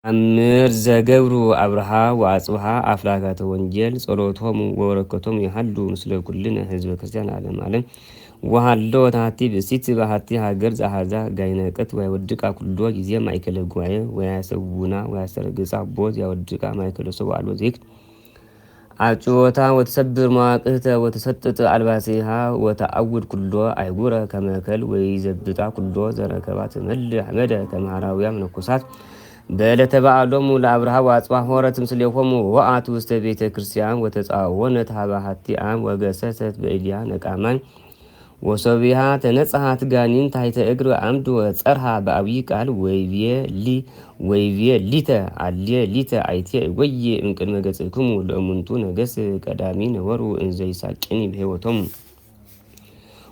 አምር ዘገብሩ አብርሃ ወአጽብሃ አፍላጋተ ወንጌል ጸሎቶሙ ወበረከቶሙ ይሃሉ ምስለ ኩልነ ህዝበ ክርስቲያን ዓለም ዓለም ወሃሎ ታቲ ብሲት ባህቲ ሀገር ዘሃዛ ጋይነቀት ወይወድቃ ኩሎ ጊዜ ማይከለ ጉባኤ ወያሰቡና ወያሰርግጻ ቦዝ ያወድቃ ማይከለ ሰው አልቦ ዜክ አጭወታ ወተሰብር ማቅህተ ወተሰጥጥ አልባሲሃ ወተአውድ ኩሎ አይጉረ ከመከል ወይዘብጣ ኩሎ ዘረከባት መል አመደ ከማራውያ መነኮሳት በዕለተ በዓሎሙ ለአብርሃ ወአጽብሃ ሆረት ምስሌሆሙ ወአቱ ውስተ ቤተ ክርስቲያን ወተጻወነት ሀባሃቲ አም ወገሰሰት በእልያ ነቃማን ወሶቢሃ ተነጽሐት ጋኒን ታሕተ እግር አምድ ወጸርሃ በአብይ ቃል ወይቤ ሊተ አልየ ሊተ አይቴ ወየ እምቅድመ ገጽክሙ ለእሙንቱ ነገስ ቀዳሚ ነበሩ እንዘ ይሳቅኒ በሕይወቶሙ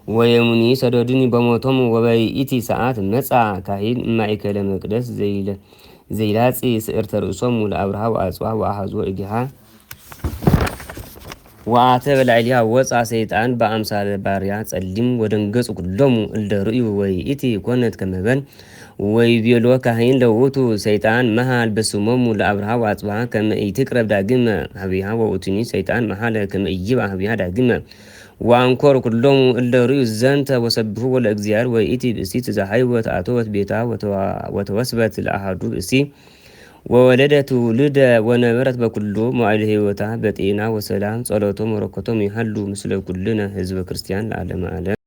ወየሙኒ ሰደዱኒ በሞቶሙ ወበይእቲ ሰዓት መጻ ካሂን እማእከለ መቅደስ ዘይላጽ ስዕርተ ርእሶሙ ለአብርሃ ወአጽብሃ ወአሐዞ እዲሃ ወአተ በላዕሊሃ ወፃ ሰይጣን በአምሳለ ባርያ ጸሊም ወደንገጹ ኩሎሙ እልደ ርእዩ ወይእቲ ኮነት ከመበን ወይቤሎ ካህን ለውእቱ ሰይጣን መሃል በስሞሙ ለአብርሃ ወአጽብሃ ከመ ኢትቅረብ ዳግመ ሀቢሃ ወውእቱኒ ሰይጣን መሃለ ከመ ኢይብአ ሀቢሃ ዳግመ ወአንኮር ኩሎሙ እልደ ርእዩ ዘንተ ወሰብሕዎ ለእግዚአብሔር ወይእቲ ብእሲት ዘሃይወት አተወት ቤታ ወተወስበት ለአሐዱ ብእሲ ወወለደት ውልደ ወነበረት በኩሉ መዋዕለ ሕይወታ በጤና ወሰላም ጸሎቶም ወበረከቶም ይሃሉ ምስለ ኩልነ ህዝበ ክርስቲያን ለዓለመ ዓለም።